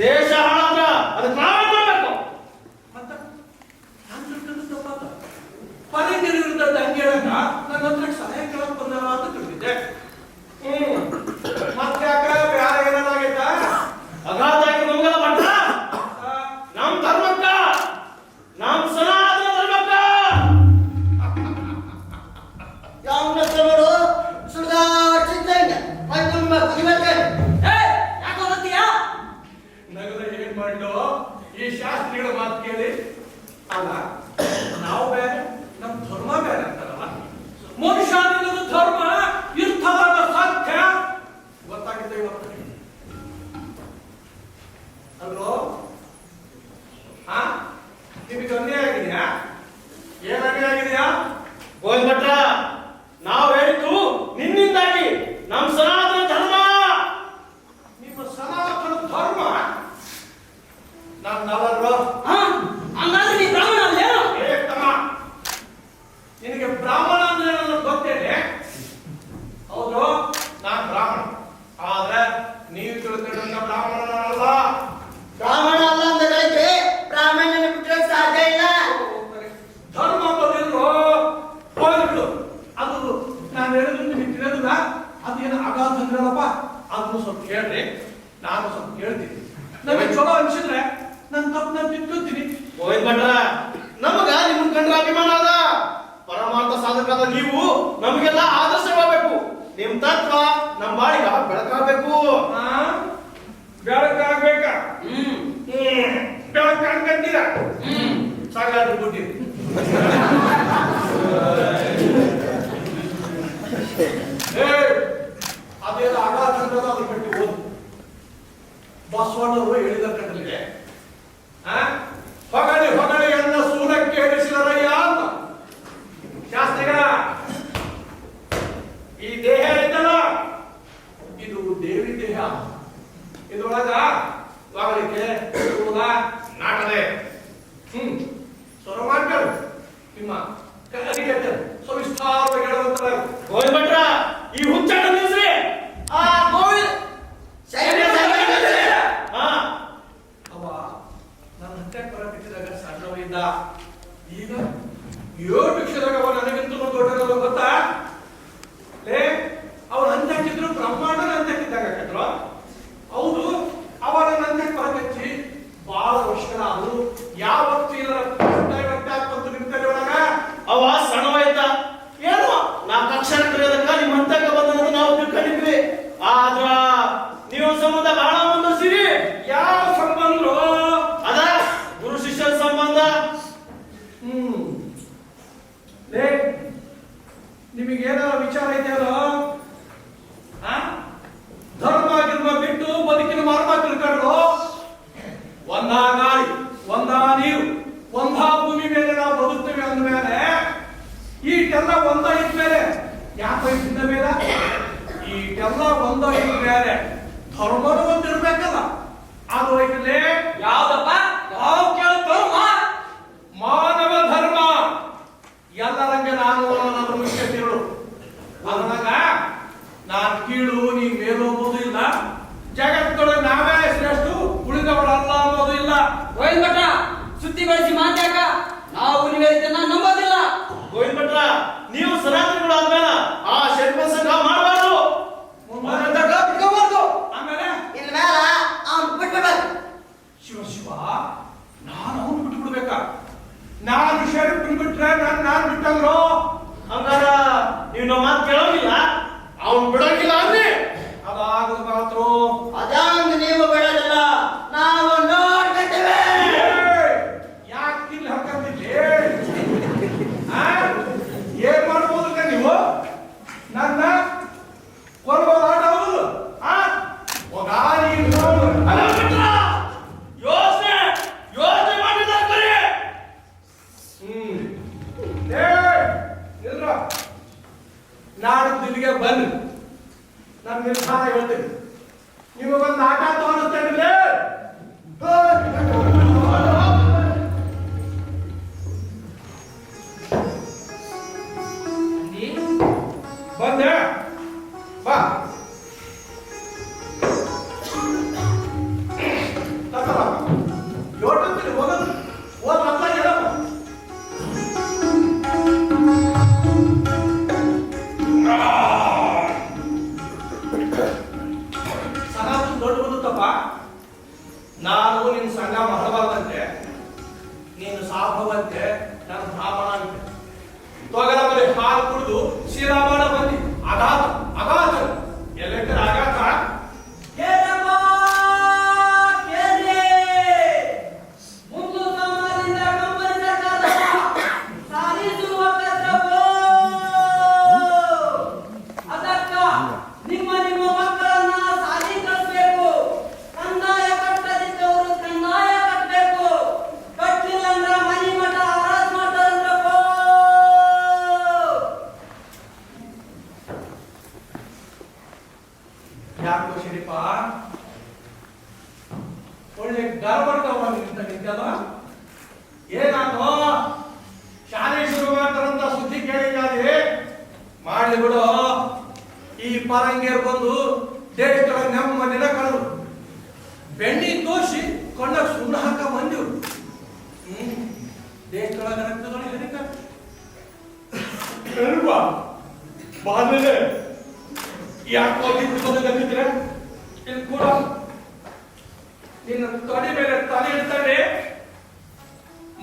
ದೇಶ ಹಾಳಾದ್ರ ಅದಕ್ಕೆ ನಾವೇ ಮಾಡ್ಬೇಕು. ಮತ್ತ ನಾನು ತಿಳ್ಕೊಂಡು ತಪ್ಪಾತ ಪರಂಗಿರಿ ವಿರುದ್ಧ ದಂಗೆ ಹೇಳಕ ನನ್ನ ಹತ್ರ ಸಲಹೆ ಕೇಳಕ್ ಬಂದಾರ ಅಂತ ತಿಳಿದಿದ್ದೆ. ಮತ್ತೆ ಯಾಕ ಬೇರೆ ಏನಾಗೈತ? ಅಗಾಧ ಆಗಿ ನಮ್ಗೆಲ್ಲ ಬಂಟ ನಮ್ ಧರ್ಮಕ್ಕ, ನಮ್ ಸನಾತನ ಧರ್ಮಕ್ಕ ಯಾವ ನೋಡು ಸುಳ್ದಾ ಚಿಂತಂಗ ತುಂಬ ಕುದಿಬೇಕೇನು? ಯಾಕೆ ಹೋಗ್ತೀಯಾ? ನಗರ ಏನ್ ಮಾಡ್ಲು ಈ ಶಾಸ್ತ್ರಿಗಳ ಮಾತು ಕೇಳಿ. ಅಲ್ಲ ನಾವು ಬೇರೆ ನಮ್ ಧರ್ಮ ಬೇರೆ ಅಂತಾರಲ್ಲ. ಮನುಷ್ಯ ಅನ್ನೋದು ಧರ್ಮ ಇರ್ತದ ಸತ್ಯ ಗೊತ್ತಾಗುತ್ತೆ ಇವತ್ತು. ಅಲ್ವೋ? ಹಾ ನಿಮಗೆ ಅನ್ಯಾಯ ಆಗಿದೆಯಾ? ಏನ್ ಅನ್ಯಾಯ ಆಗಿದೆಯಾ? ಗೋವಿಂದ ಭಟ್ರ, ನಾವ್ ಹೇಳಿದ್ದು ನಿನ್ನಿಂದಾಗಿ ನಮ್ ಸನಾತನ ಧರ್ಮ. ನಿಮ್ಮ ಸನಾತನ ಧರ್ಮ ನನ್ನವರು. ಹಂಗಾದ್ರೆ ನೀ ಬ್ರಾಹ್ಮಣ ಅಲ್ಲೇನು? ಏ ತಮ್ಮ, ನಿನಗೆ ಬ್ರಾಹ್ಮಣ ಅಂದ್ರೆ ನನ್ನ ಗೊತ್ತೇನೆ. ಹೌದು, ನಾನು ಬ್ರಾಹ್ಮಣ. ಆದ್ರೆ ನೀವು ತಿಳ್ಕೊಂಡ ಬ್ರಾಹ್ಮಣನಲ್ಲ. ಬ್ರಾಹ್ಮಣ ಅಲ್ಲ ಅಂದ್ರೆ ಬ್ರಾಹ್ಮಣನ ಬಿಟ್ಟರೆ ಸಾಧ್ಯ ಇಲ್ಲ. ಧರ್ಮ ಬದಿಲ್ರು ಹೋಗ್ಬಿಡು. ಅದು ನಾನು ಹೇಳಿದ್ರು ನಿಮಗೆ ತಿಳಿಯೋದಿಲ್ಲ. ಅದೇನು ಅಗಾಧ ಅಂದ್ರಲ್ಲಪ್ಪ, ಅದನ್ನು ಸ್ವಲ್ಪ ಕೇಳ್ರಿ. ನಾನು ಸ್ವಲ್ಪ ಕೇಳ್ತೀನಿ. ನಮಗೆ ಚಲೋ ಅನ್ಸಿದ್ರೆ ನನ್ನ ತಪ್ಪು ನಾನು ತಿಳ್ಕೊತೀನಿ. ಗೋವಿಂದ ಭಟ್ರ, ನಮಗ ನಿಮ್ಮನ್ ಕಂಡ್ರೆ ಅಭಿಮಾನ ಅದ. ಪರಮಾರ್ಥ ಸಾಧಕರಾದ ನೀವು ನಮಗೆಲ್ಲ ಆದರ್ಶವಾಗಬೇಕು. ನಿಮ್ ತತ್ವ ನಮ್ ಬಾಳಿಗ ಬೆಳಕಾಗಬೇಕು. ಬೆಳಕಾಗ್ಬೇಕ? ಬೆಳಕು ಅನ್ಕಂತೀರ? ಸಾಗಾದ್ರು ಬಿಟ್ಟಿರಿ. ಅದೇನು ಅಗಾಧ ಅಂದ್ರೆ ಅದ್ರ ಬಿಟ್ಟು ಓದು. ಬಸವಣ್ಣವರು ಹೇಳಿದ ಕಂಡಲ್ಲಿಗೆ ಹೊಗಳಿ ಹೊಗಳಿ ಅನ್ನ ಸೂರಕ್ಕೆ ಹೇಳಿಸಿದರಯ್ಯ ಅಂತ. ಶಾಸ್ತ್ರಿಗಳ ಈ ದೇಹ ಐತಲ್ಲ, ಇದು ದೇವಿ ದೇಹ. ಇದ್ರೊಳಗ ಹೊಗಳಿಕೆ ಕೂದ ನಾಟದೆ ಸ್ವರ ಮಾಡ್ಕೊಳ್ಳಿ. ನಿಮ್ಮ ಕಲಿಕೆ ಸವಿಸ್ತಾರವಾಗಿ ಹೇಳುವಂತರ. ಗೋವಿಂದ ಭಟ್ರ, ಈ ಹುಚ್ಚಾಟ ನಿಲ್ಸ್ರಿ. ಆ ಗೋವಿಂದ ಅವ ನನ್ನ ಹತ್ತೆ ಪರ ಬಿಟ್ಟಿದಾಗ ಸಣ್ಣವಿದ್ದ. ಈಗ 7 ವರ್ಷದಾಗ ಅವ ನನಗಿಂತ ದೊಡ್ಡದವ ಗೊತ್ತಾ? ಲೇ, ಅವನ ಅಂತ್ಯಕ್ಕಿದ್ರು ಬ್ರಹ್ಮಾಂಡನ ಅಂತ್ಯಕ್ಕಿದ್ದಾಗ ಹಾಕಿದ್ರು. ಹೌದು, ಅವನ ಅಂತ್ಯಕ್ಕೆ ಹೊರಗಚ್ಚಿ ಬಹಳ ವರ್ಷಗಳ ಅದು ಯಾವತ್ತು ಇದರ ಬಂತು ನಿಮ್ಮ ತಲೆ ಒಳಗ. ಅವ ಸಣ್ಣವಾಯ್ತ ಏನು 4 ಅಕ್ಷರ ಕಲಿಯೋದಕ್ಕ ನಿಮ್ಮ ಹಂತಕ್ಕೆ ಬಂದ ನಾವು ತಿಳ್ಕೊಂಡಿದ್ವಿ. ಆದ್ರ ನೀವು ಸಂಬಂಧ ಬಹಳ ಮುಂದುವರಿಸಿರಿ. ಯಾವ ಸಂಬಂಧ? ಅದ ಗುರು ಶಿಷ್ಯರ ಸಂಬಂಧ. ಲೇ, ನಿಮಗೇನಾರ ವಿಚಾರ ಇದೆಯಲ್ಲ? ಧರ್ಮ ಗಿರ್ಮ ಬಿಟ್ಟು ಬದುಕಿನ ಮರ್ಮ ತಿಳ್ಕೊಂಡು ಒಂದ ಗಾಳಿ, ಒಂದ ನೀರು, ಒಂದ ಭೂಮಿ ಮೇಲೆ ನಾವು ಬದುಕ್ತೇವೆ ಅಂದ್ಮೇಲೆ ಈಟೆಲ್ಲ ಒಂದ ಇದ್ಮೇಲೆ ಯಾಕೆ ವಯಸ್ಸಿಂದ ಮೇಲೆ ಈಟೆಲ್ಲ ಒಂದ ಇದ್ಮೇಲೆ ಧರ್ಮನು ಒಂದಿರ್ಬೇಕಲ್ಲ. ಅದು ಐತಲೇ ಯಾವ್ದಪ್ಪ? ಯಾವ ಕೇಳ್ತಮ್ಮ? ಮಾನವ ಧರ್ಮ. ಎಲ್ಲರಂಗೆ ನಾನು ನನ್ನ ಮುಖ್ಯ ತಿರುಳು. ಅದ್ರಾಗ ನಾನು ಕೀಳು ನೀ ಮೇಲು ಅನ್ನೋದು ಇಲ್ಲ. ಜಗತ್ತೊಳಗೆ ನಾವೇ ಶ್ರೇಷ್ಠ, ಉಳಿದವರಲ್ಲ ಅನ್ನೋದು ಇಲ್ಲ. ಗೋವಿಂದ ಭಟ್ರ, ಸುದ್ದಿ ಬಳಸಿ ಮಾತಾಕ. ನಾವು ನಿವೇದಿತನ ನಂಬೋದಿಲ್ಲ. ಗೋವಿಂದ ಭಟ್ರ, ನೀವು ಸನಾತನಗಳು ಆದ್ಮೇಲೆ ಆ ಷಡ್ಪ ಸಂಘ ಮಾಡಬಾರ್ದು. ಬಿಟ್ಕೋಬಾರ್ದು. ಆಮೇಲೆ ಇನ್ ಮೇಲ ಅವ್ನು ಬಿಟ್ಬಿಡ್ಬೇಕು. ಶಿವ ಶಿವ, ನಾನು ಅವನು ಬಿಟ್ಟು ಬಿಡ್ಬೇಕಾ? ನಾನು ಶರೀಫ್ ಬಿಟ್ರೆ ನಾನು ಬಿಟ್ಟಂದ್ರು. ಹಂಗಾರ ನೀವು ನಮ್ಮ ಮಾತು ಕೇಳೋಗಿಲ್ಲ, ಅವ್ನು ಬಿಡೋಗಿಲ್ಲ ಅಂದ್ರೆ ಅದಾಗದು ಮಾತ್ರ. ಅದಂಗ ನೀವು ಬಿಡೋದಿಲ್ಲ, ನಾವು ನೋಡ್ಕೊತೇವೆ. ಯಾಕೆ ಇಲ್ಲಿ ಹಾಕಂತಿಲ್ಲಿ? ಏನ್ ಮಾಡ್ಬೋದಕ್ಕ ನೀವು? ನನ್ನ ಕೊಲ್ಬೋದು ಆಟ ಹೌದು. ಯೋಚನೆ ಮಾಡಿದ್ದಾರೆ. ನಾಡು ದಿಲ್ಲಿಗೆ ಬನ್ನಿ, ನನ್ನ ನಿರ್ಧಾರ ಹೇಳ್ತೀನಿ. ನಿಮಗೊಂದು ಆಟ ಮಾಡ್ತಾರ ಯೋಟಂತೀನಿ ಹೋಗೋದು ಹೋದ್ ಮತ್ತ ಹೇಳಪ್ಪ ಸಗಾತು ದೊಡ್ಡ ಬಂದುತ್ತಪ್ಪ ನಾನು ನಿನ್ನ ಸಂಘ ಮಾಡಬಾರ್ದಂತೆ ನೀನು ಸಾಭವಂತೆ ನಾನು ಬ್ರಾಹ್ಮಣ ಅಂತೆ ತೊಗಲ ಬರೀ ಹಾಲು ಕುಡಿದು ಶೀಲ ಮಾಡ ಬಂದಿ ಅಗಾಧ ಅಗಾಧ ಎಲ್ಲೆಕ್ಕರ ಆಗಾತ ಯಾಕೋ ಶರೀಫ ಒಳ್ಳೆ ಗರ್ಭಟ್ಟವಾಗಿ ನಿಂತಲ್ಲ ಏನಾದ್ರು ಶಾಲೆ ಶುರು ಮಾಡ್ತಾರಂತ ಸುದ್ದಿ ಕೇಳಿದ್ದಾರೆ ಮಾಡ್ಲಿ ಬಿಡು ಈ ಪರಂಗೇರ್ ಬಂದು ದೇಶದೊಳ ನೆಮ್ಮದಿನ ಕಳೆದು ಬೆಣ್ಣಿ ತೋರಿಸಿ ಕೊಂಡಾಗ ಸುಣ್ಣ ಹಾಕ ಬಂದಿವು ದೇಶದೊಳಗ ರಕ್ತದೊಳಗೆ ಬಾದ್ಮೇಲೆ ಯಾಕೆ ಹೋಗಿದ್ರೆ ಇಲ್ಲಿ ಕೂಡ ನಿನ್ನ ತೊಡೆ ಮೇಲೆ ತಲೆ ಇಡ್ತಾರೆ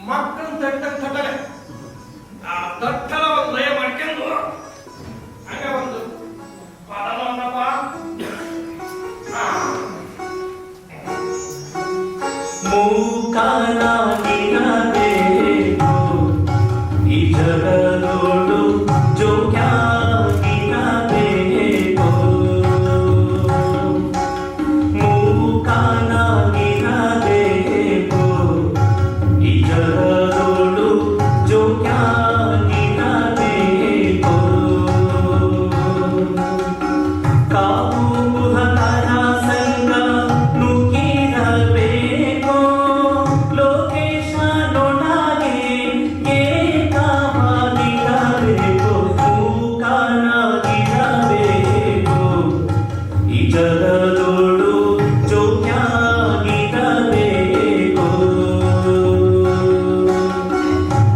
ಮಕ್ಕಳು ತಟ್ಟಲೆ ಆ ತಟ್ಟಲ ಒಂದು ಲಯ ಮಾಡ್ಕೊಂಡು ಹಂಗ ಒಂದು ಪರಲವನ್ನಪ್ಪ ಮೂಕಾನಾಗಿರಬೇಕು ಈ ಜಗದೋಡು ಜೋಗ್ಯಾಗಿರಬೇಕು ಮೂಕಾನಾಗಿರಬೇಕು ಈ ಜಗದೋಡು ಜೋಗ್ಯಾಗಿರಬೇಕು ಕಾವು ಗುಹಕರ ಸಂಗ ನುಗ್ಗಿರಬೇಕು ಲೋಕೇಶ ನೊಣಗೆ ಏಕವಾಗಿರಬೇಕು ಮೂಕನಾಗಿರಬೇಕು ಈ ಜಗದೋಡು ಜೋಗ್ಯಾಗಿರಬೇಕು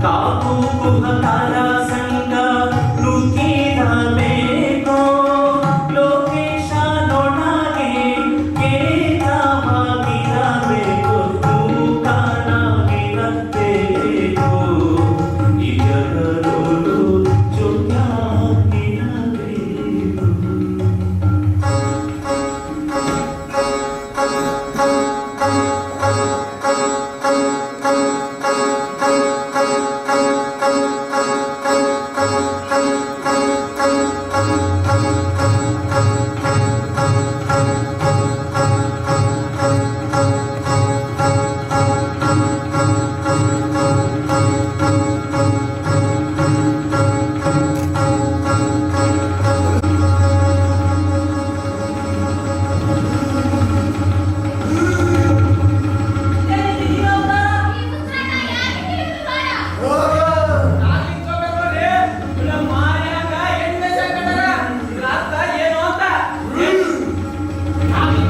ಕಾವು ಗುಹಕರ ಸಂಗ ನುಗ್ಗಿರಬೇಕು ಲೋಕೇಶ ನೊಣಗೆ ಏಕವಾಗಿರಬೇಕು ಮೂಕನಾಗಿರಬೇಕು ಈ ಜಗದೋಡು ಜೋಗ್ಯಾಗಿರಬೇಕು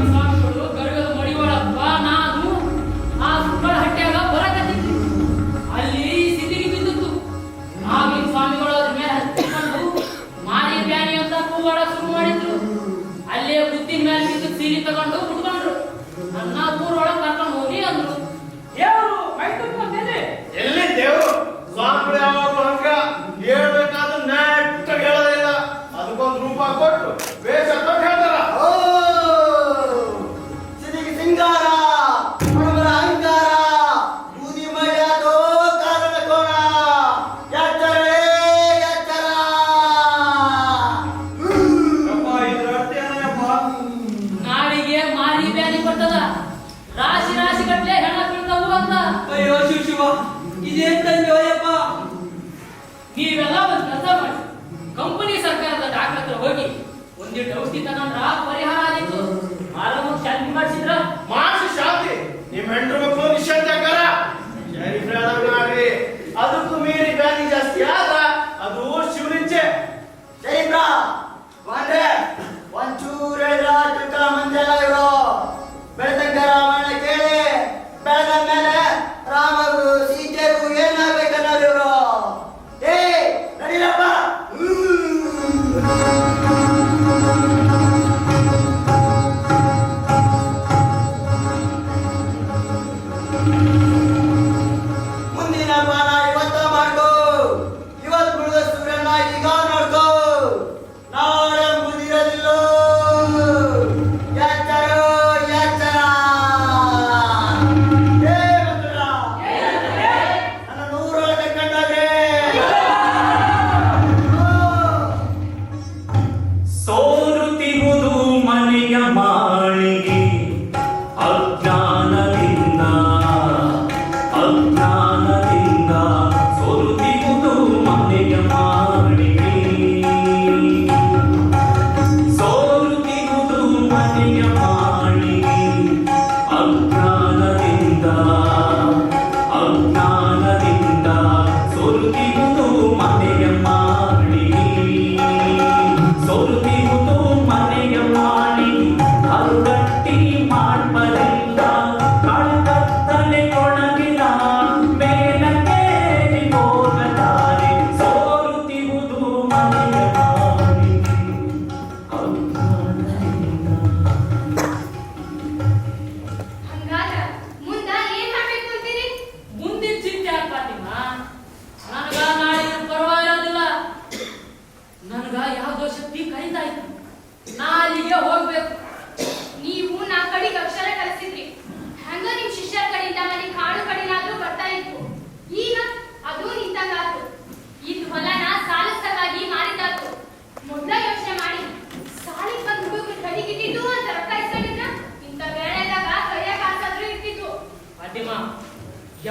ಸ್ವಾಮಿಗಳು ಗರುಗದ ಮಡಿವಾಳಪ್ಪ ನಾನು ಆ ಸುಬ್ಬಳ ಹಟ್ಟ್ಯಾಗ ಬರಕತ್ತಿದ್ವಿ ಅಲ್ಲಿ ಸಿದ್ಧಿಗೆ ಬಿದ್ದಿತ್ತು ಆಗಿನ ಸ್ವಾಮಿಗಳು ಅದ್ರ ಮೇಲೆ ಹತ್ತಿಕೊಂಡು ಮಾರಿ ಬ್ಯಾನಿ ಅಂತ ಕೂಗಾಡ ಶುರು ಮಾಡಿದ್ರು ಅಲ್ಲೇ ಬುದ್ಧಿನ ಮೇಲೆ ಬಿದ್ದು ಸೀರೆ ತಗೊಂಡು ಕುಟ್ಕೊಂಡ್ರು ನನ್ನ ಊರೊಳಗೆ ಕರ್ಕೊಂಡು ಹೋಗಿ ಅಂದ್ರು ದೇವರು ಮೈ ತುಂಬ್ಕೊಂತೇನೆ ಎಲ್ಲಿ ದೇವ್ರು ಸ್ವಾಮಿಗಳು ಯಾವಾಗಲೂ ಹಂಗ ಹೇಳ್ಬೇಕಾದ್ರೆ ನೆಟ್ಟಾಗಿ ಹೇಳೋದೇ ಇಲ್ಲ ಅದಕ್ಕೊಂದು ರೂಪ ಕೊಟ್ಟು ವೇಷ ಕೊಟ್ಟು ಹೇಳ್ತಾರ ಸಿದಿಗೆ ಸಿಂಗಾರ ಹುಡುಗರ ಅಹಂಕಾರ ಬೂದಿ ಮರ್ಯಾದೋ ಕಾರಣ ಕೋಣ ಎಚ್ಚರೇ ಎಚ್ಚರ ಅಪ್ಪ ಇದ್ರ ಅರ್ಥ ಏನಯ್ಯಪ್ಪ ನಾಳಿಗೆ ಮಾರಿ ಬ್ಯಾನಿ ಬರ್ತದ ರಾಶಿ ರಾಶಿ ಗಟ್ಲೆ ಹೆಣ ಬೀಳ್ತಾವು ಅಂತ ಅಯ್ಯೋ ಶಿವ ಶಿವ ಇದೇನ್ ತಂದೆ ಅಯ್ಯಪ್ಪ ನೀವೆಲ್ಲ ಒಂದು ಕೆಲಸ ಮಾಡಿ ಕಂಪನಿ ಸರ್ಕಾರದ ಡಾಕ್ಟರ್ ಹತ್ರ ಹೋಗಿ ಒಂದಿಟ್ಟು ಔಷಧಿ ತಗೊಂಡ್ರ ಪರಿಹಾರ ಆದಿತ್ತು ಆರಾಮಾಗಿ ಶಾಂತಿ ಮಾಡಿಸಿದ್ರ ಮಾನಸ ಶಾಂತಿ ನಿಮ್ ಹೆಂಡ್ರು ಮಕ್ಕಳು ನಿಶ್ಶಾಂತಿ ಆಕಾರ ಸರಿ ಪ್ರಾಣ ಮಾಡ್ರಿ ಅದಕ್ಕೂ ಮೀರಿ ಬ್ಯಾನಿ ಜಾಸ್ತಿ ಆದ ಅದು ಶಿವನಿಚ್ಛೆ ಸರಿ ಬ್ರಾ ಬಂದ್ರೆ ಒಂಚೂರು ಹೇಳಿದ್ರ ಮಂಜಲ್ಲ ಇವರು ಬೆಳ್ತಂಗ ರಾಮಾಯಣ ಕೇಳಿ ಅಜ್ಞಾನದಿಂದ ಅಜ್ಞಾನದಿಂದ ಸೋಲುತ್ತಿರುವುದು ಮನೆಯ ಮಾಡಿ ಸೋಲುತ್ತಿರುವುದು ಮನೆಯ ಮಾಡಿ ಕರುಗಟ್ಟಿ ಮಾಡ್ಬಲಿಲ್ಲ ಕಳ್ಕತ್ತಲೆ ಕೊಳಗಿನ ಮೇಲಕ್ಕೆ ಹೋಗಲಾರೆ ಸೋಲುತ್ತಿರುವುದು ಮನೆಯ ಮಾಡಿ ಅಜ್ಞಾನದಿಂದ ಹಂಗಾದ್ರ ಮುಂದ ಏನ್ ಮಾಡ್ಬೇಕು ಅಂತೀರಿ? ಮುಂದಿನ ಚಿಂತೆ ಯಾಕೆ ಫಾತಿಮಾ? ನನಗ ನಾಳೆ ಪರವಾಗಿರೋದಿಲ್ಲ. ನನಗ ಯಾವ್ದೋ ಶಕ್ತಿ ಕರೀತಾ ಇತ್ತು. ನಾ ಅಲ್ಲಿಗೆ ಹೋಗ್ಬೇಕು. ನೀವು ನಾ ಕಡೆಗೆ ಅಕ್ಷರ ಕಲಿಸಿದ್ರಿ. ಹಂಗ ನಿಮ್ ಶಿಷ್ಯರ ಕಡೆಯಿಂದ ಮನೆ ಕಾಡು ಕಡೆನಾದ್ರೂ ಬರ್ತಾ ಇತ್ತು. ಈಗ ಅದು ನಿಂತಂಗಾತು. ಇದ್ ಹೊಲನ ಸಾಲಸಕ್ಕಾಗಿ ಮಾರಿದಾತು. ಮೊದ್ಲ ಯೋಚನೆ ಮಾಡಿ ಸಾಲಿಗೆ ಬಂದ್ ಹುಡುಗರು ಕಡಿಗಿಟ್ಟಿದ್ದು ಅಂತ ರೊಕ್ಕ ಇಸ್ಕೊಂಡಿದ್ರ ಇಂಥ ವೇಳೆದಾಗ ಕೈಯ ಕಾಸಾದ್ರೂ ಇರ್ತಿತ್ತು. ಫಾತಿಮಾ,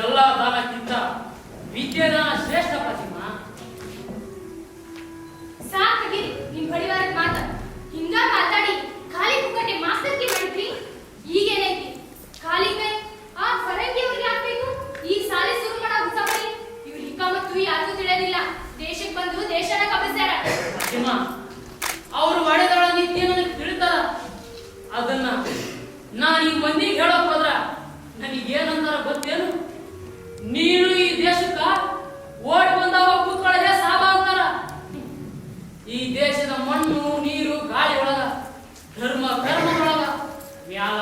ಎಲ್ಲ ದಾನಕ್ಕಿಂತ ವಿದ್ಯೆದಾನ ಶ್ರೇಷ್ಠ ಫಾತಿಮಾ. ಸಾಕಾಗಿ ನಿಮ್ ಬಡಿವಾರದ ಮಾತ ಹಿಂಗ ಮಾತಾಡಿ ಖಾಲಿ ಪುಕ್ಕಟೆ ಮಾಸ್ತರ್ಗೆ ಮಾಡಿದ್ರಿ. ಈಗೇನೈತಿ ಖಾಲಿ ಕೈ ಆ ಫರಂಗಿ ಅವ್ರಿಗೆ ಹಾಕ್ಬೇಕು. ಈ ಸಾಲಿ ಶುರು ಮಾಡೋ ಹುಸಾಬರಿ ಇವ್ರ ಹಿಕ್ಕ ಮತ್ತು ಯಾರಿಗೂ ತಿಳಿಯೋದಿಲ್ಲ. ದೇಶಕ್ಕೆ ಬಂದು ದೇಶನ ಕಬಸ್ಯಾರ. ಫಾತಿಮಾ, ಅವರು ಮಾಡಿದಳ ನೀತಿ ನನಗೆ ತಿಳಿತಾರ. ಅದನ್ನ ನಾನು ಈ ಮಂದಿಗೆ ಹೇಳಕ್ ಹೋದ್ರ ನನಗೇನಂತಾರ ಗೊತ್ತೇನು? ನೀನು ಈ ದೇಶಕ್ಕ ಓಡ್ ಬಂದವ ಕೂತ್ಕೊಳ್ಳದೆ ಸಾಬ ಅಂತಾರ. ಈ ದೇಶದ ಮಣ್ಣು ನೀರು ಗಾಳಿ ಒಳಗ ಧರ್ಮ ಕರ್ಮದೊಳಗ ಮ್ಯಾಲ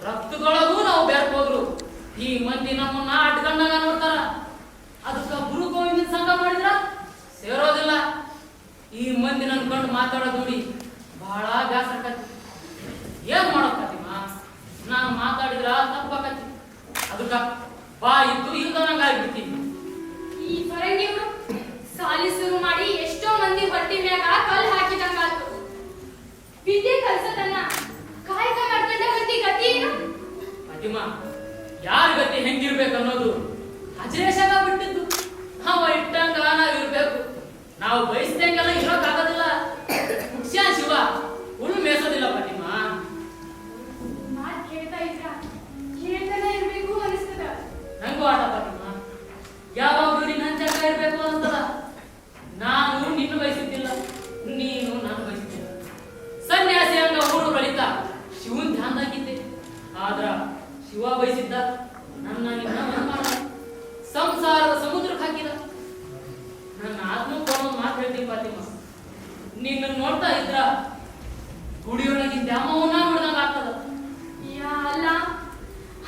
ರಕ್ತದೊಳಗೂ ನಾವು ಬೆರ್ಕೋದ್ರು. ಈ ಮಂದಿ ನಮ್ಮನ್ನ ಅಡ್ಕಂಡಾಗ ನೋಡ್ತಾರ. ಅದಕ್ಕ ಗುರು ಗೋವಿಂದ ಸಂಘ ಮಾಡಿದ್ರ ಸೇರೋದಿಲ್ಲ. ಈ ಮಂದಿ ನನ್ ಕಂಡು ಮಾತಾಡೋದು ನೋಡಿ ಬಹಳ ಬ್ಯಾಸರಕತಿ. ಏನ್ ಮಾಡೋದ್ ಫಾತಿಮಾ? ನಾನು ಮಾತಾಡಿದ್ರ ತಪ್ಪಾಕತಿ. ಅದಕ್ಕ ಬಾ ಇದ್ದು ಇಲ್ದಂಗ ಆಗ್ಬಿಡ್ತೀನಿ. ಈ ಫರಂಗಿಯವರು ಸಾಲಿ ಶುರು ಮಾಡಿ ಎಷ್ಟೋ ಮಂದಿ ಹೊಟ್ಟಿ ಮ್ಯಾಗ ಕಲ್ ಹಾಕಿದಂಗಾತು. ವಿದ್ಯೆ ಕಲ್ಸದನ್ನ ಕಾಯಕ ಮಾಡ್ಕೊಂಡ ಮಂದಿ ಗತಿ ಏನು? ಫಾತಿಮಾ, ಯಾರ ಗತಿ ಹೆಂಗಿರ್ಬೇಕು ಅನ್ನೋದು ಅಜರೇಶಾಗ ಬಿಟ್ಟಿದ್ದು. ಅವ ಇಟ್ಟಂಗ ನಾವ್ ಇರ್ಬೇಕು. ನಾವು ಬಯಸ್ದಂಗೆಲ್ಲ ಇರೋಕ್ಕಾಗೋದಿಲ್ಲ. ಮುಖ್ಯ ಶಿವ ಹುಲ್ಲು ಮೇಸೋದಿಲ್ಲ ಫಾತಿಮಾ. ಮಾತ್ ಕೇಳ್ತಾ ಇದ್ರ ಕೇಳ್ತಾನೆ ಇರ್ಬೇಕು ಅನಿಸ್ತದ. ನಂಗೂ ಆಟ ಫಾತಿಮಾ. ಯಾವಾಗ್ಲೂ ನಿನ್ನ ಹಂಚಕ ಇರ್ಬೇಕು ಅನ್ಸ್ತದ. ನಾನು ನಿನ್ನ ಬಯಸುತ್ತಿಲ್ಲ, ನೀನು ನಾನು ಬಯಸುತ್ತಿಲ್ಲ. ಸನ್ಯಾಸಿ ಹಂಗ ಊರು ಬಳಿತ ಶಿವನ್ ಧ್ಯಾನದಾಗಿದ್ದೆ. ಆದ್ರ ಶಿವ ಬಯಸಿದ್ದ ನನ್ನ ನಿನ್ನ ಮನ ಮಾಡ ಸಂಸಾರದ ಸಮುದ್ರಕ್ಕೆ ಹಾಕಿದ. ನನ್ನ ಆತ್ಮಕ್ಕೆ ಒಂದೊಂದು ಮಾತು ಹೇಳ್ತೀನಿ ಫಾತಿಮಾ. ನಿನ್ನ ನೋಡ್ತಾ ಇದ್ರ ಗುಡಿಯೊಳಗಿದ್ದ ಅಮ್ಮವನ್ನ ನೋಡ್ದಂಗ ಆಗ್ತದ. ಯಾ ಅಲ್ಲ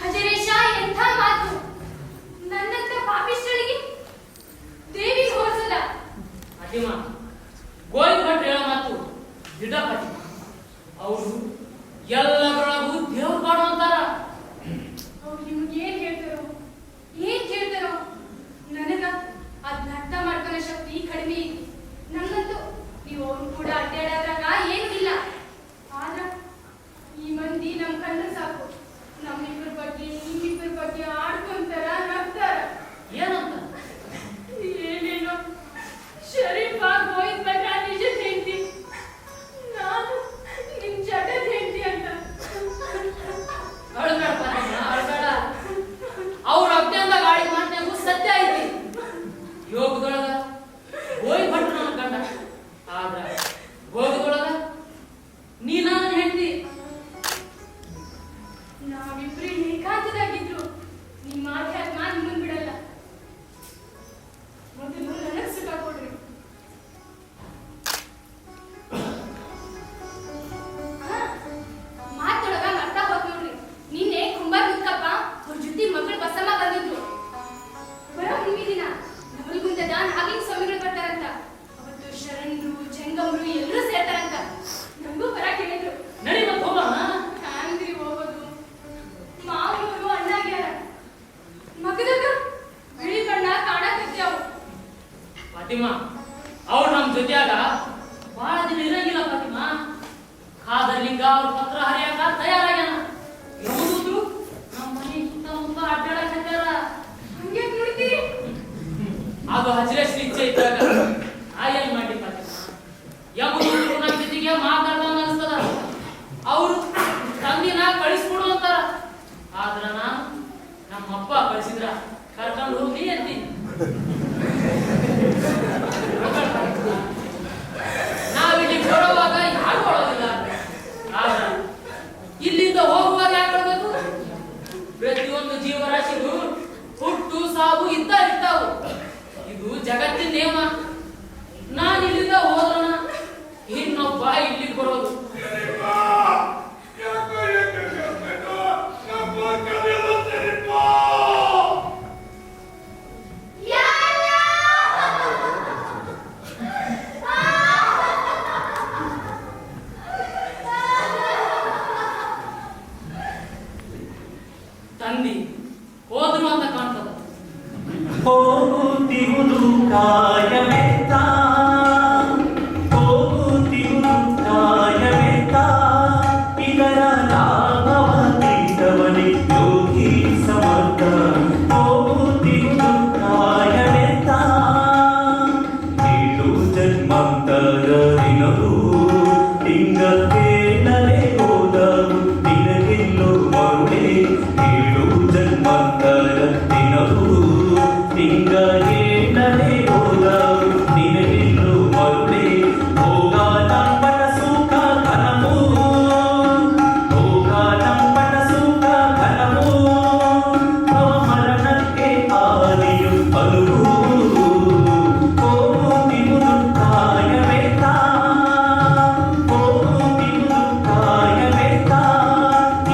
ಹಜರೇಶ, ಎಂಥ ಮಾತು! ನನ್ನಂತ ಪಾಪಿಷ್ಟಳಿಗೆ ದೇವಿ ಹೋಲ್ಸದ. ಫಾತಿಮಾ, ಗೋವಿಂದ ಭಟ್ರು ಹೇಳೋ ಮಾತು ದಿಢ ಫಾತಿಮಾ. ಅವರು ಎಲ್ಲದರೊಳಗೂ ದೇವ್ರು ಕಾಣು ಅಂತಾರ. ಅವ್ರು ನಿಮ್ಗೆ ಏನ್ ಹೇಳ್ತಾರೋ ಏನ್ ಕೇಳ್ತಾರೋ ನನಗ ಅದ್ನ ಅರ್ಥ ಮಾಡ್ಕೊಳ್ಳೋ ಶಕ್ತಿ ಕಡಿಮೆ ಐತಿ. ನಂಗಂತೂ ನೀವು ಅವ್ರು ಕೂಡ ಅಡ್ಡಾಡೋದ್ರಾಗ ಏನೂ ಇಲ್ಲ. ಆದ್ರ ಈ ಮಂದಿ ನಮ್ ಕಂಡ್ರೆ ಸಾಕು ನಮ್ಮಿಬ್ಬರ ಬಗ್ಗೆ ನಿಮ್ಮಿಬ್ಬರ ಬಗ್ಗೆ ಆಡ್ಕೊಂತಾರ, ನಗ್ತಾರ. ಏನಂತ? ಏನೇನೋ ಶರೀಫ್ ಗೋವಿಂದ ಭಟ್ರ ನಿಜ ಹೇಳ್ತಿ, ನಾನು ನಿಮ್ ಜಗದ್ ಹೇಳ್ತಿ ಅಂತ. ಅಳ್ಬೇಡ ಫಾತಿಮಾ, ಅಳ್ಬೇಡ. ಅವ್ರ ಅಜ್ಞಾನದ ಗಾಳಿ ಮಾತನಾಗೂ ಸತ್ಯ ಐತಿ. ಯೋಗದೊಳಗ ಗೋವಿ ಭಟ್ರು ನನ್ನ ಕಂಡ. ಆದ್ರ ಭೋಗದೊಳಗ ನೀ ನಾನು ಹೇಳ್ತಿ. ನಾವಿಬ್ರು ಏಕಾಂತದಾಗಿದ್ರು ನಿಮ್ಮ ಆಧ್ಯಾತ್ಮ ನಿಮ್ಮನ್ ಬಿಡಲ್ಲ. ಮೊದಲು ನನಗ್ ಸುಖ ಕೊಡ್ರಿ. ಮಾತೊಳಗ ಅರ್ಥ ಹೋದ್ ನೋಡ್ರಿ. ನಿನ್ನೆ ಕುಂಬಾರ್ ಮುತ್ತಪ್ಪ ಅವ್ರ ಜೊತೆ ಮಕ್ಕಳು ಬಸಮ್ಮ ಬಂದಿದ್ರು. ಬರೋ ಹುಣ್ಣಿಮೆ ದಿನ ನವಲಗುಂದದ ನಾಗಿನ ಸ್ವಾಮಿಗಳು ಬರ್ತಾರಂತ. ಅವತ್ತು ಶರಣರು ಜಂಗಮರು ಎಲ್ಲರೂ ಸೇರ್ತಾರಂತ. ನಂಗೂ ಬರಕ್ ಹೇಳಿದ್ರು. ನಡಿ ಮತ್ತೆ ಹೋಗೋಣ. ಹ್ಯಾಂಗ್ರಿ ಹೋಗೋದು? ಮಾವನವರು ಅಣ್ಣಾಗ್ಯಾರ. ಮಗದಾಗ ಬಿಳಿ ಬಣ್ಣ ಕಾಣಕತ್ಯಾವು. ಫಾತಿಮಾ, ಅವ್ರು ನಮ್ ಜೊತೆಯಾಗ ಬಹಳ ದಿನ ಇರಂಗಿಲ್ಲ ಫಾತಿಮಾ. ಖಾದರ್ಲಿಂಗ ಅವ್ರ ಪತ್ರ ಹರಿಯಾಕ ತಯಾರಾಗ್ಯಾನ. ಯಮದೂತರು ನಮ್ಮ ಮನೆ ಸುತ್ತಮುತ್ತ ಅಡ್ಡಾಡಕ್ ಹತ್ಯಾರ. ಹಂಗೆ ನೋಡ್ತೀರಿ? ಅದು ಹಜರೇಶ್ ಇಚ್ಛೆ ಇದ್ದಾಗ ಆ ಏನ್ ಮಾಡಿ ಫಾತಿಮಾ? ಯಮದೂತರು ನಮ್ಮ ಜೊತೆಗೆ ಮಾತಾಡ್ದಂಗ ಅನ್ಸ್ತದ. ಅವ್ರು ತಂದಿನ ಕಳಿಸ್ಕೊಡು ಅಂತಾರ. ಆದ್ರ ನಾನು ನಮ್ಮಪ್ಪ ಕಳಿಸಿದ್ರ ಕರ್ಕೊಂಡು ಹೋಗಿ ಅಂತೀನಿ. ನಾವಿಲ್ಲಿ ಬರುವಾಗ ಯಾರು ಹೊಳೋದಿಲ್ಲ, ಆದ್ರೆ ಇಲ್ಲಿಂದ ಹೋಗುವಾಗ ಯಾಕೆ ಹೊಳಬೇಕು? ಪ್ರತಿಯೊಂದು ಜೀವರಾಶಿಗೂ ಹುಟ್ಟು ಸಾವು ಇದ್ದ ಇರ್ತಾವು. ಇದು ಜಗತ್ತಿನ ನಿಯಮ. ನಾನು ಇಲ್ಲಿಂದ ಹೋದ್ರನ ಇನ್ನೊಬ್ಬ ಇಲ್ಲಿಗೆ ಬರೋದು. ತಂದಿ ಹೋದ್ರು ಅಂತ ಕಾಣ್ತದ. ಹೋಗುತ್ತಿರುವುದು ಕಾಯವೆತ್ತ, ಹೋಗುತ್ತಿರುವುದು ಕಾಯವೆತ್ತ, ಇದರ ಲಾಭವ ತಿಳಿದವನೇ ಯೋಗಿ ಸಮರ್ಥ. ಹೋಗುತ್ತಿರುವುದು ಕಾಯವೆತ್ತ, ಏಳು ಜನ್ಮಾಂತರ ದಿನವೂ ತಿಂಗೇಳಲೆ ಹೋದವು ನಿನಗೆಲ್ಲೋ ಮರುಳೆ. ಏಳು ಜನ್ಮಾಂತರ ದಿನವೂ ತಿಂಗೇಳಲೆ ಹೋದವು ನಿನಗೆಲ್ಲೋ ಮರುಳೆ. ಹೋಗ ನಂಬನ ಸುಖ ಘನಮೂ, ಹೋಗ ನಂಬನ ಸುಖ ಘನಮೂ, ಮರಣಕ್ಕೆ ಆದಿಯು ಅನುಭೂ. ಹೋಗುತ್ತಿರುವುದು ಕಾಯವೆತ್ತ, ಹೋಗುತ್ತಿರುವುದು ಕಾಯವೆತ್ತ,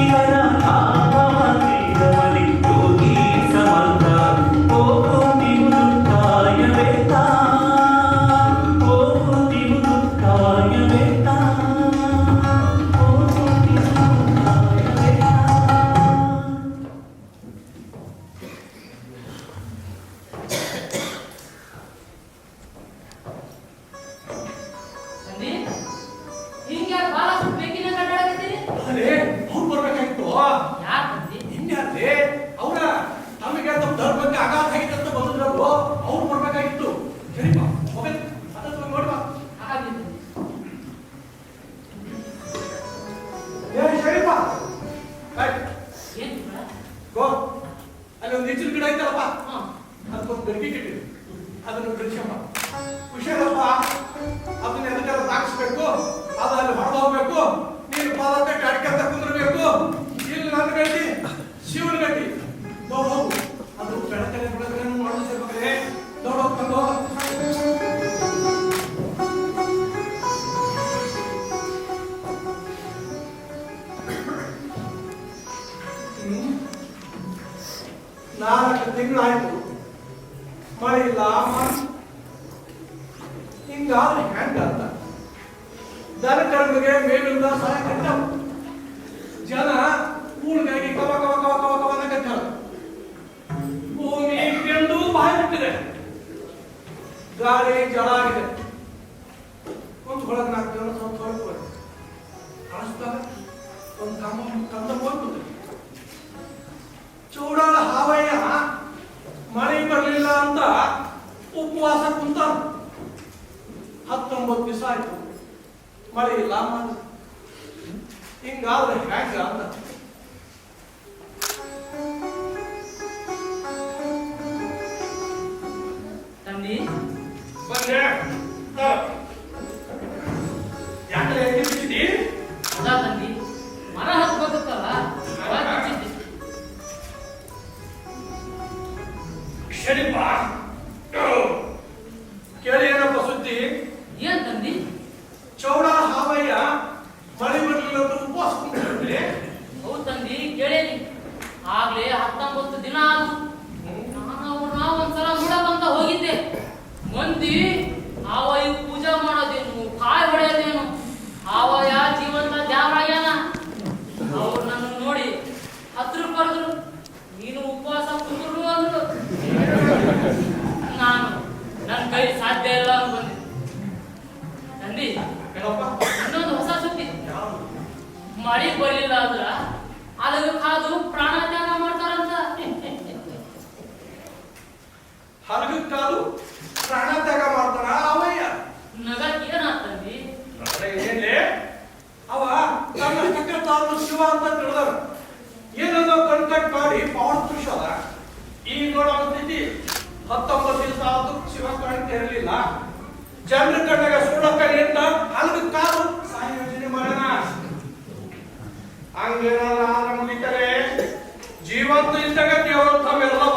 ಇದರ ಲಾಭವ ತಿಳಿದವನೇ ಯೋಗಿ ಸಮರ್ಥ. ಹೋಗುತ್ತಿರುವುದು ಕಾಯವೆತ್ತ, ಹೋಗುತ್ತಿರುವುದು ಕಾಯವೆತ್ತ, ಹೋಗುತ್ತಿರುವುದು ಕಾಯವೆತ್ತ. ತಂದಿ ಹಿಂಗೆ ಬಾಲ ಬೇಕಿನ ಕಟ್ಟಾಡಕತ್ತೀರಿ? ಅರೆ ಅವ್ರು ಬರ್ಬೇಕಾಗಿತ್ತು. ಯಾಕೆ ತಂದಿ? ಇನ್ಯಾರ್ಲಿ ಅವ್ರ ನಮಗೆ ತಮ್ಮ ಧರ್ಮಕ್ಕೆ ಆಘಾತ ಆಗಿತ್ತು ಅಂತ ಬಂದಿದ್ರು, ಅವ್ರು ಬರ್ಬೇಕಾಗಿತ್ತು. ಸರಿಪಾ ಹೋಗಲಿ, ಅದನ್ನ ನೋಡ್ಬಾ. ಹಾಗಾಗಿ ತಂದಿ. ಏ ಸರಿಪಾ ಆಯ್ತು ಏನ್ ಬಿಡ? ಗೋ. ಅಲ್ಲಿ ಒಂದು ಇಚ್ಚಿನ ಗಿಡ ಐತಲ್ಲಪ್ಪ, ಹಾ. ಅದಕ್ಕೊಂದು ಬೆಳಕಿ ಕಟ್ಟಿದ್ರು, ಅದನ್ನು ಬಿಡಿಸಮ್ಮ. ಹುಷಾರಪ್ಪ, ಅದನ್ನ ಎದಕ್ಕೆಲ್ಲ ತಾಕಿಸ್ಬೇಕು, ಅದು ಅಲ್ಲಿ ಹೊಡೆದು ಹೋಗ್ಬೇಕು. ನೀನು ಪಾದಕ್ಕೆ ಅಡ್ಕಂತ ಕುಂದಿರ್ಬೇಕು. ಇಲ್ಲಿ ನನ್ನ ಗಟ್ಟಿ ಶಿವನ ಗಟ್ಟಿ ನೋಡ್ ಹೋಗು. ಅದು ಬೆಳಕಲ್ಲಿ ಬೆಳಕನ್ನು ಮಾಡೋದು ಸೇರ್ಬೇಕ್ರೆ. ನೋಡ್ ಹೋಗ್ಕೊಂಡು ನಾಲ್ಕು ತಿಂಗಳಾಯ್ತು, ಮಳೆ ಇಲ್ಲ, ಹಿಂಗಾದ್ರೆ ಹೆಂಗ ಅಂತ ದನ ಕರ್ಮಿಗೆ ಮೇಲಿಂದ ಸಹಾಯ ಕಟ್ಟಾವ. ಜನ ಊಳಿಗಾಗಿ ಕವ ಕವ ಕವ ಕವ ಕವನ ಕಟ್ಟಾವ. ಭೂಮಿ ಬೆಂದು ಬಾಯಿ ಬಿಟ್ಟಿದೆ, ಗಾಳಿ ಜಳ ಆಗಿದೆ. ಒಂದು ಹೊಳಗೆ 4 ಜನ ಸ್ವಲ್ಪ ಹೊರಗೆ ಕಾಣಿಸ್ತಾಗ ಒಂದು ಕಂದ ಹೋಗ್ತದೆ. ಚೌಡಾಳ ಹಾವಯ್ಯ ಮಳೆ ಬರಲಿಲ್ಲ ಅಂತ ಉಪವಾಸ ಕುಂತ. 19 ದಿವಸ ಆಯ್ತು, ಮಳೆ ಇಲ್ಲ. ಹಿಂಗಾದ್ರೆ ಹ್ಯಾಂಗ ಅಂತ ತಂದಿ ಬಂದೆ. ಯಾಕೆ ಬಿಟ್ಟಿದ್ದಿ? ಹೌದಾ ತಂದಿ? ಮರ ಹತ್ಬೇಕಲ್ಲ, ಅವಾಗ ಹಚ್ಚಿದ್ದೆ. ಸರಿಪ್ಪ, ಕೇಳಿ ಏನಪ್ಪ ಸುದ್ದಿ? ಏನ್ ತಂದಿ? ಚೌಡ ಹಾವಯ್ಯ ಮಳೆ ಬರಲಿಲ್ಲ ಅಂತ ಉಪವಾಸ ಕುಂತಿದ್ರೆ. ಹೌದು ತಂದಿ, ಕೇಳೇನಿ. ಆಗ್ಲೇ 19 ದಿನ ಆದು. ನಾನು ಅವ್ರನ್ನ ಒಂದ್ಸಲ ನೋಡಕ್ಕಂತ ಹೋಗಿದ್ದೆ. ಮಂದಿ ಹಾವಯ್ಯ ಪೂಜೆ ಮಾಡೋದೇನು, ಕಾಯಿ ಹೊಡೆಯೋದೇನು, ಹಾವಯ್ಯ ಜೀವಂತ ದ್ಯಾವ್ರಾಗ್ಯಾನ. ಅವ್ರು ನನ್ನ ನೋಡಿ ಹತ್ರ ಕರೆದ್ರು, ನೀನು ಉಪವಾಸ ಕುಂದ್ರು ಅಂದ್ರು. ನಾನು ನನ್ನ ಕೈ ಸಾಧ್ಯ ಇಲ್ಲ ಅಂತ ಬಂದೆ. ತಂದಿ ಏನಪ್ಪ? ಇನ್ನೊಂದು ಹೊಸ ಸುದ್ದಿ. ಯಾವ್ದು? ಮಳೆ ಬರಲಿಲ್ಲ ಅಂದ್ರ ಅದಕ್ಕೆ ಕಾದು ಪ್ರಾಣ ತ್ಯಾಗ ಮಾಡ್ತಾರಂತ. ಹಲಗಕ್ಕಾದು ಪ್ರಾಣ ತ್ಯಾಗ ಮಾಡ್ತಾನ ಅವಯ್ಯ. ನಗಕ್ಕೆ ಏನಾಗ್ತಂದಿ? ಏನ್ಲೇ ಅವ ತನ್ನಷ್ಟಕ್ಕೆ ತಾನು ಶಿವ ಅಂತ ತಿಳಿದಾರ. ಏನನ್ನೋ ಕಣ್ಕಟ್ ಮಾಡಿ ಪಾವನ ಪುರುಷ ಅದ. ಈ ನೋಡೋ ಸ್ಥಿತಿ 19 ದಿವಸ ಆದ್ರೂ ಶಿವ ಕಾಣ್ತಾ ಇರಲಿಲ್ಲ. ಜನರ ಕಣ್ಣಾಗ ಸುಳ್ಳಕ್ಕ ನಿಂತ ಹಲ್ಗ ಕಾಲು ಸಾಯ ಯೋಜನೆ ಮಾಡೋಣ. ಹಂಗೇನಾರ ಆದ್ರೆ ಮುಗಿತಾರೆ ಜೀವಂತ ಇದ್ದಾಗ ದೇವರು ತಾವೆಲ್ಲವ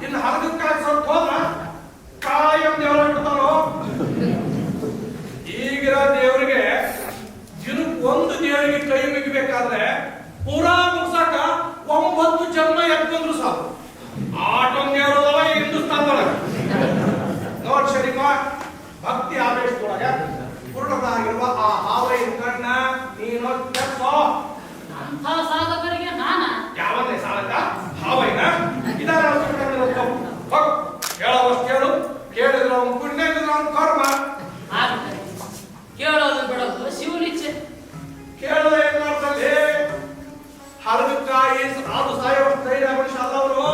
ಇನ್ನು ಹಲ್ಗಕ್ಕಾಗಿ ಸ್ವಲ್ಪ ಹೋದ್ರ ಕಾಯಂ ದೇವರ ಬಿಡ್ತಾರೋ. ಈಗಿರೋ ದೇವರಿಗೆ ದಿನಕ್ಕೆ ಒಂದು ದೇವರಿಗೆ ಕೈ ಮುಗಿಬೇಕಾದ್ರೆ ಪೂರಾ ಮುಗ್ಸಾಕ 9 ಜನ್ಮ ಎತ್ಕೊಂಡ್ರು ಸಾಕು. ಆಟೊಂದು ದೇವರದವ ಹಿಂದೂಸ್ತಾನದೊಳಗೆ ನೋಡ್ ಶರೀಫ, ಭಕ್ತಿ ಆವೇಶದೊಳಗ ಪೂರ್ಣವಾಗಿರುವ ಆ ಹಾವೈನ ಕಣ್ಣ ನೀನು ಕೆತ್ತೋ. ಅಂಥ ಸಾಧಕರಿಗೆ ನಾನ ಯಾವನ್ನೇ ಸಾಧಕ ಹಾವೈನ ಇದರ ಹೇಳೋವಷ್ಟು ಹೇಳು, ಕೇಳಿದ್ರೆ ಅವ್ನು ಪುಣ್ಯ ಇದ್ರೆ ಅವ್ನು ಕರ್ಮ. ಆಗುತ್ತೆ. ಕೇಳೋದು ಬಿಡೋದು ಶಿವನಿಚ್ಛೆ. ಕೇಳೋದು ಏನ್ ಮಾಡ್ತಾರೆ ಹರದಕ್ಕಾಯಿ ಅದು ಸಾಯೋ ಧೈರ್ಯ ಮನುಷ್ಯ ಅಲ್ಲವರು.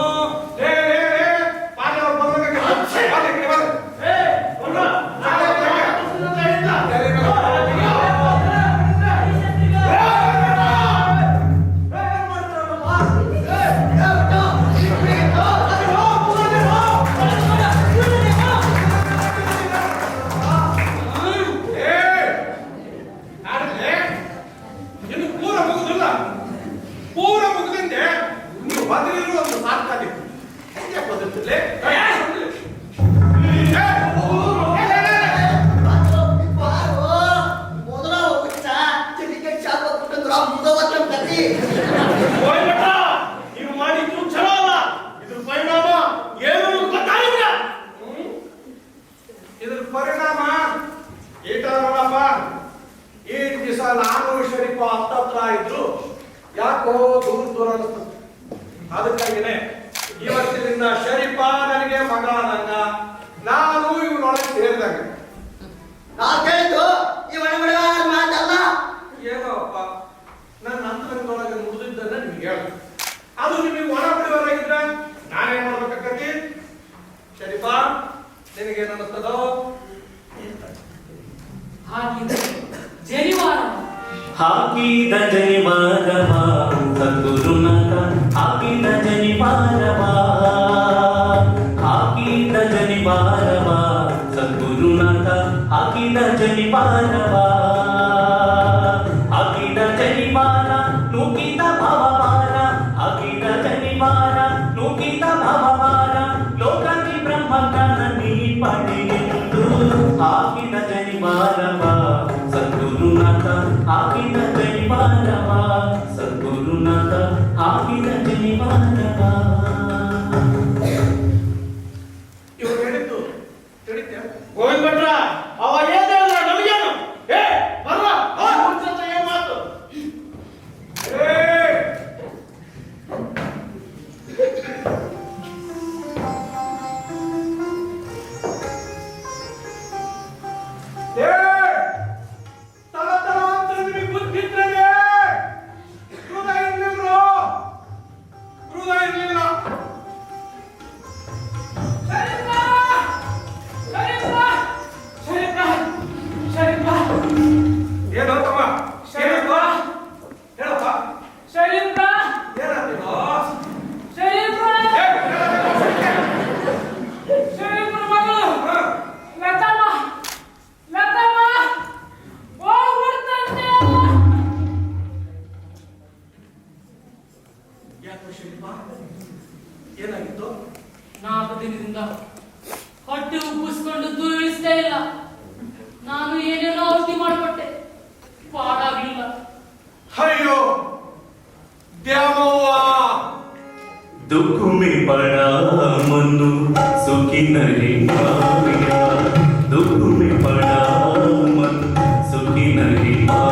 ಪಾಂಡವರು ಬಂದಾಗ ಪೂರ ಮುಗಿದಿಂದೆ ನೀವು ಬದಲಿರುವ ಒಂದು ಸಾರ್ಥಕ ಹೆಂಗೆ ಬದುಕ್ತಿರ್ಲಿ ನೀವು ಮಾಡಿದ್ದು ಚಲೋ ಅಲ್ಲ, ಇದ್ರ ಪರಿಣಾಮ ಏನು ಗೊತ್ತಾಗಿಲ್ಲ. ಇದ್ರ ಪರಿಣಾಮ ಈಟ ನೋಡಪ್ಪ. ಈ ದಿವಸ ನಾನು ಶರೀಫ ಹತ್ತತ್ರ ಇದ್ರು ಯಾಕೋ ದೂರ ಅನಿಸ್ತದೆ. ಅದಕ್ಕಾಗಿನೇ ಇವತ್ತಿನಿಂದ ಶರೀಫ ನನಗೆ ಮಗ ನಂಗ, ನಾನು ಇವನೊಳಗೆ ಸೇರಿದಾಗ ಮಾತಲ್ಲ. ಏನೋಪ್ಪ ನನ್ನ ಅಂತರಂಗದೊಳಗೆ ನುಡಿದಿದ್ದನ್ನ ನಿಮ್ಗೆ ಹೇಳ. ಅದು ನಿಮಗೆ ಒಣ ಬಿಡುವರಾಗಿದ್ರ ನಾನೇನ್ ಮಾಡ್ಬೇಕಾಕತಿ? ಶರೀಫ ನಿನಗೇನು ಅನ್ನಿಸ್ತದೋ? ಹಾಗಿದ್ರೆ ಜನಿವಾರ ಹಾಕಿದ ಜನಿವಾರವ ಸದ್ಗುರುನಾಥ, ಹಾಕಿದ ಜನಿವಾರವ, ಹಾಕಿದ ಜನಿವಾರವ ಸದ್ಗುರುನಾಥ, ಹಾಕಿದ ಜನಿವಾರವ, ಹಾಕಿದ ಜನಿವಾರ ನುಗ್ಗಿದ ಭವಭಾರ, ಹಾಕಿದ ಜನಿವಾರ ನುಗ್ಗಿದ ಭವಭಾರ, ಲೋಕದಿ ಬ್ರಹ್ಮಜ್ಞಾನ ನೀ ಪಡೆಯುವುದು. ಹಾಕಿದ ಜನಿವಾರವ ಸದ್ಗುರುನಾಥ, ಹಾಕಿದ ಜನಿವಾರವ ಸದ್ಗುರುನಾಥ, ಹಾಕಿದ ಜನಿವಾರವ. ಇವ್ರು ಹೇಳಿದ್ದು ತಿಳಿದ್ಯಾ? ಗೋವಿಂದ ಭಟ್ರ ಅವ ಏನ್ ಹೇಳಿದ್ರ ನಮಗೇನು? ಏ ಬರ್ರ ಏನ್ ಮಾತು? ಏನೋ ತಮ್ಮ ಶರೀಫ ಹೇಳಪ್ಪ. ಶರೀಫ ಏನಾಗ್ತಿದೋ? ಶರೀಫ ಶರೀಫನ ಮಗಳು ಲತಮ್ಮ ಲತಮ್ಮ ಹೋಗ್ಬಿಡ್ತಂತೆ. ಯಾಕೋ ಶರೀಫ ಏನಾಗಿತ್ತು? 4 ದಿನದಿಂದ ಹೊಟ್ಟೆ ಉಬ್ಬಿಸ್ಕೊಂಡು ಇಳಿಸ್ತೇ ಇಲ್ಲ. ನಾನು ಏನೇನೋ ಔಷಧಿ ಮಾಡಿಕೊಟ್ಟೆ, ಪಾಡಾಗ್ಲಿಲ್ಲ. ಅಯ್ಯೋ ದ್ಯಾಮವ್ವ, दुख में पड़ा मनु सुखी नहीं पाया, दुख में पड़ा मनु सुखी नहीं पाया.